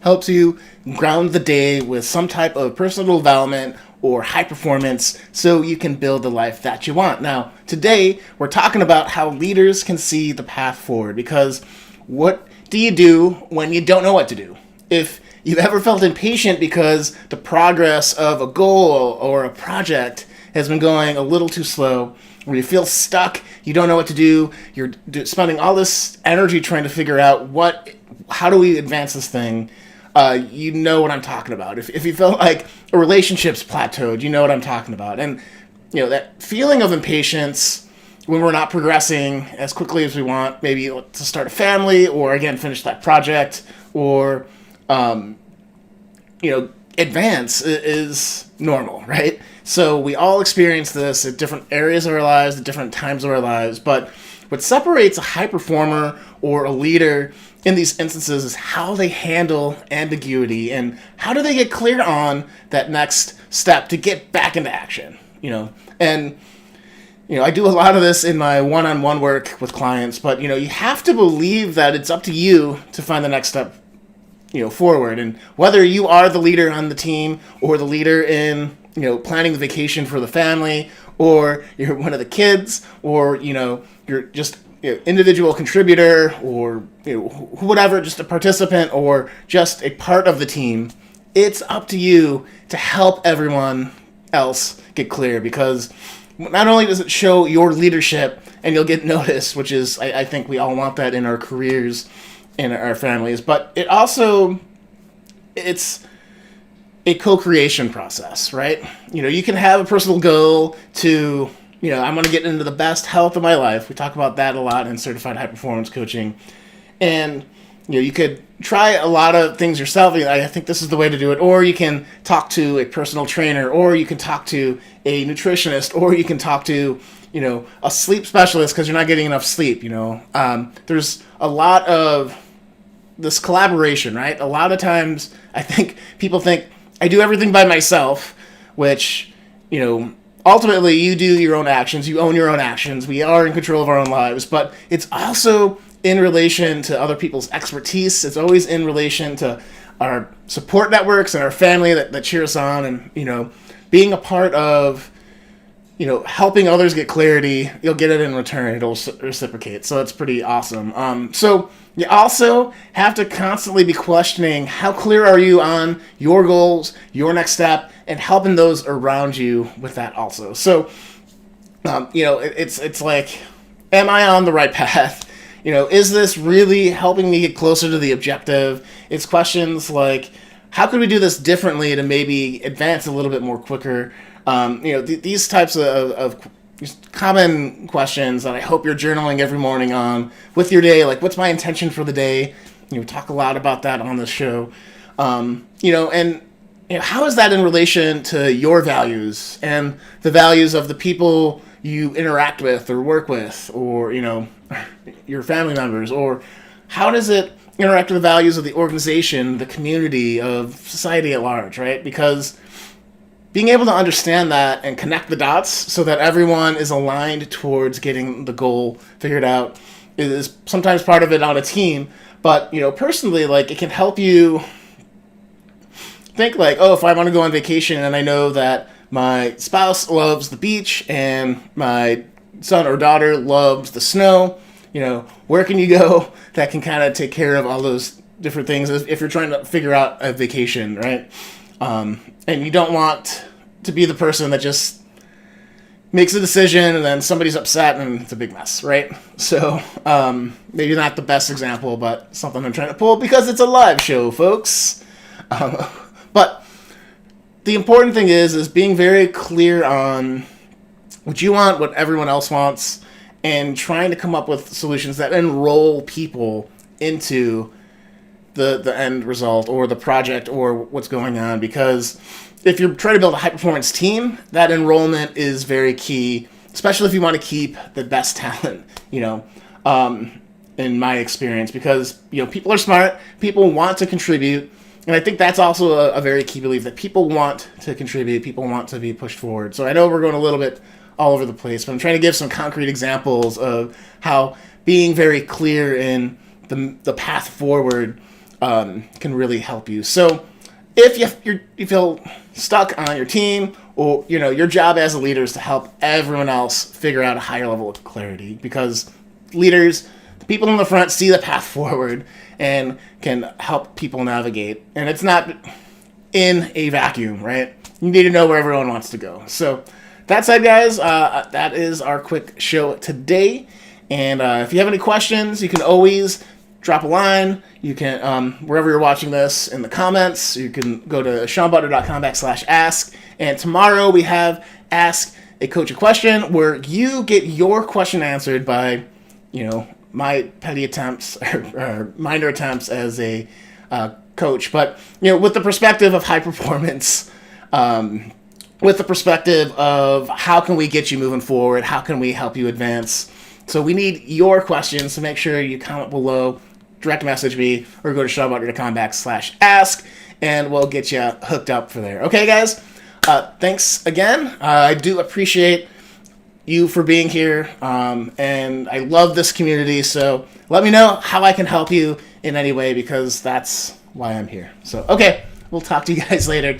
helps you ground the day with some type of personal development or high performance so you can build the life that you want. Now, today we're talking about how leaders can see the path forward, because what do you do when you don't know what to do? If you've ever felt impatient because the progress of a goal or a project has been going a little too slow, or you feel stuck, you don't know what to do, you're spending all this energy trying to figure out how do we advance this thing, you know what I'm talking about. If you felt like a relationship's plateaued, you know what I'm talking about. And that feeling of impatience when we're not progressing as quickly as we want, maybe to start a family, or again finish that project, or advance, is normal, right? So we all experience this at different areas of our lives, at different times of our lives. But what separates a high performer or a leader in these instances is how they handle ambiguity, and how do they get clear on that next step to get back into action. And I do a lot of this in my one-on-one work with clients, but you have to believe that it's up to you to find the next step forward. And whether you are the leader on the team, or the leader in planning the vacation for the family, or you're one of the kids, or you're just individual contributor, or whatever, just a participant, or just a part of the team, it's up to you to help everyone else get clear, because not only does it show your leadership and you'll get noticed, which is, I think we all want that in our careers, in our families, but it's a co-creation process, right? You can have a personal goal to, I'm going to get into the best health of my life. We talk about that a lot in certified high performance coaching. And, you could try a lot of things yourself. I think this is the way to do it. Or you can talk to a personal trainer, or you can talk to a nutritionist, or you can talk to, a sleep specialist because you're not getting enough sleep. There's a lot of this collaboration, right? A lot of times I think people think I do everything by myself, which, ultimately you do your own actions, you own your own actions, we are in control of our own lives, but it's also in relation to other people's expertise. It's always in relation to our support networks and our family that cheer us on, and, being a part of, helping others get clarity. You'll get it in return. It'll reciprocate. So it's pretty awesome. So you also have to constantly be questioning how clear are you on your goals, your next step, and helping those around you with that also. So, it's like, am I on the right path? Is this really helping me get closer to the objective? It's questions like, how could we do this differently to maybe advance a little bit more quicker? These types of common questions that I hope you're journaling every morning on with your day. Like, what's my intention for the day? We talk a lot about that on the show. How is that in relation to your values and the values of the people you interact with or work with, or, your family members? Or how does it interact with the values of the organization, the community, of society at large, right? Because being able to understand that and connect the dots so that everyone is aligned towards getting the goal figured out is sometimes part of it on a team. But, personally, like, it can help you think like, oh, if I want to go on vacation and I know that my spouse loves the beach and my son or daughter loves the snow, where can you go that can kind of take care of all those different things if you're trying to figure out a vacation, right? And you don't want to be the person that just makes a decision and then somebody's upset and it's a big mess, right? So maybe not the best example, but something I'm trying to pull because it's a live show, folks. But the important thing is being very clear on what you want, what everyone else wants, and trying to come up with solutions that enroll people into the end result or the project or what's going on. Because if you're trying to build a high-performance team, that enrollment is very key, especially if you want to keep the best talent, in my experience. Because, people are smart, people want to contribute, and I think that's also a very key belief, that people want to contribute, people want to be pushed forward. So I know we're going a little bit all over the place, but I'm trying to give some concrete examples of how being very clear in the path forward can really help you. So if you feel stuck on your team, or your job as a leader is to help everyone else figure out a higher level of clarity, because leaders, the people in the front, see the path forward and can help people navigate. And it's not in a vacuum, right? You need to know where everyone wants to go. So that said, guys, that is our quick show today. And if you have any questions, you can always drop a line. You can, wherever you're watching this, in the comments, you can go to seanbutler.com/ask. And tomorrow we have Ask a Coach a Question, where you get your question answered by, my petty attempts or minor attempts as a coach. But, with the perspective of high performance, with the perspective of how can we get you moving forward, how can we help you advance. So we need your questions, so make sure you comment below, direct message me, or go to seanbutler.com/ask, and we'll get you hooked up for there. Okay, guys? Thanks again. I do appreciate you for being here, and I love this community, so let me know how I can help you in any way, because that's why I'm here. So, okay, we'll talk to you guys later.